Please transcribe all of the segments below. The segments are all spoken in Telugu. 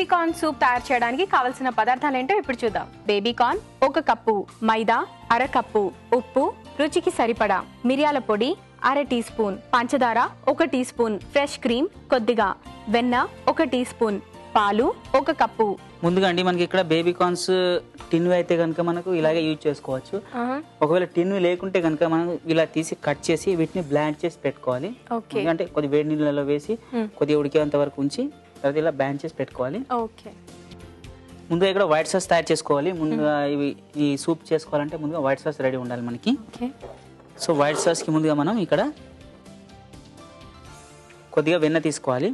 బేబీ కార్న్ సూప్ తయారు చేయడానికి కావాల్సిన పదార్థాలు ఏంటో ఇప్పుడు చూద్దాం. బేబీ కార్న్ 1 కప్పు, మైదా అర కప్పు, ఉప్పు రుచికి సరిపడా, మిరియాల పొడి అర టీ స్పూన్, పంచదార 1 టీ స్పూన్, ఫ్రెష్ క్రీమ్ కొద్దిగా, వెన్న 1 టీ స్పూన్, పాలు 1 కప్పు. ముందుగా అండి మనకి ఇక్కడ బేబీ కార్న్స్ టిన్ అయితే కనుక మనకు ఇలాగే యూజ్ చేసుకోవచ్చు. ఒకవేళ టిన్ లేకుంటే కనుక మనం ఇలా తీసి కట్ చేసి వీటిని బ్లాండ్ చేసి పెట్టుకోవాలి. అంటే కొద్ది వేడి నీళ్ళలో వేసి కొద్దిగా ఉడికేంత వరకు ఉంచి తర్వాత ఇలా బ్లాండ్ చేసి పెట్టుకోవాలి. ముందుగా ఇక్కడ వైట్ సాస్ తయారు చేసుకోవాలి. ముందుగా ఈ సూప్ చేసుకోవాలంటే ముందుగా వైట్ సాస్ రెడీ ఉండాలి మనకి. సో వైట్ సాస్కి ముందుగా మనం ఇక్కడ కొద్దిగా వెన్న తీసుకోవాలి.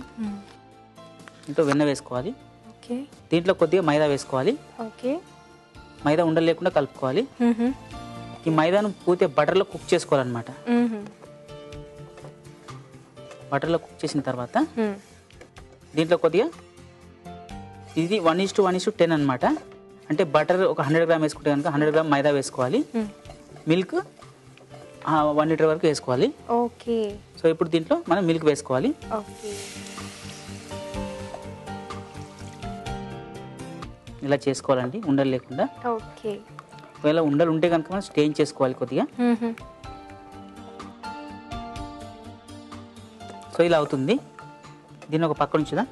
దీంట్లో వెన్న వేసుకోవాలి. దీంట్లో కొద్దిగా మైదా వేసుకోవాలి. మైదా ఉండలు లేకుండా కలుపుకోవాలి. ఈ మైదాను పూర్తిగా బటర్లో కుక్ చేసుకోవాలన్నమాట. బటర్లో కుక్ చేసిన తర్వాత దీంట్లో కొద్దిగా ఇది 1:1:10 అనమాట. అంటే బటర్ ఒక 100 గ్రామ్ వేసుకుంటే కనుక 100 గ్రామ్ మైదా వేసుకోవాలి. మిల్క్ 1 లీటర్ వరకు వేసుకోవాలి. సో ఇప్పుడు దీంట్లో మనం మిల్క్ వేసుకోవాలి. ఇలా చేసుకోవాలండి ఉండలు లేకుండా. ఒకవేళ ఉండలు ఉంటే కనుక మనం స్టెయిన్ చేసుకోవాలి కొద్దిగా. సో ఇలా అవుతుంది. దీన్ని ఒక పక్క ఉంచుదా.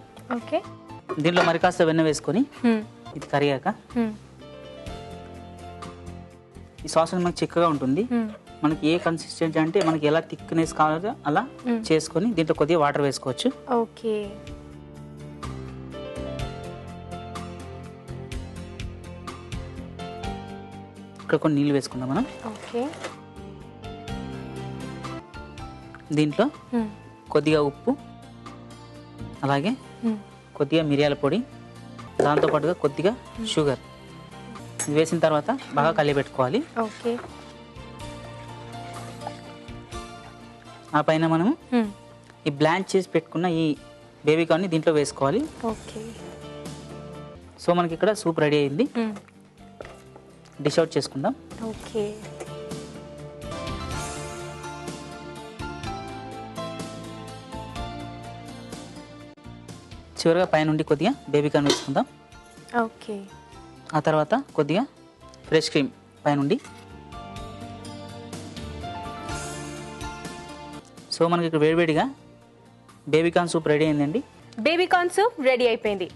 దీంట్లో మరి కాస్త వెన్న వేసుకొని ఇది కరిగాక ఈ సాస్ మనకి చిక్కగా ఉంటుంది. మనకి ఏ కన్సిస్టెన్సీ అంటే మనకి ఎలా థిక్నెస్ కావాలో అలా చేసుకొని దీంట్లో కొద్దిగా వాటర్ వేసుకోవచ్చు. ఇక్కడ కొన్ని నీళ్ళు వేసుకుందాం మనం. దీంట్లో కొద్దిగా ఉప్పు, అలాగే కొద్దిగా మిరియాల పొడి, దాంతోపాటుగా కొద్దిగా షుగర్ వేసిన తర్వాత బాగా కలిపెట్టుకోవాలి. ఆ పైన మనము ఈ బ్లాంచ్ చేసి పెట్టుకున్న ఈ బేబీ కార్న్ని దీంట్లో వేసుకోవాలి. సో మనకి ఇక్కడ సూప్ రెడీ అయింది. డిష్ అవుట్ చేసుకుందాం. చివరిగా పైనుండి కొద్దిగా బేబీ కార్న్ వేసుకుందాం. ఆ తర్వాత కొద్దిగా ఫ్రెష్ క్రీమ్ పైనుండి. సో మనకి ఇక్కడ వేడివేడిగా బేబీ కార్న్ సూప్ రెడీ అయిందండి. బేబీ కార్న్ సూప్ రెడీ అయిపోయింది.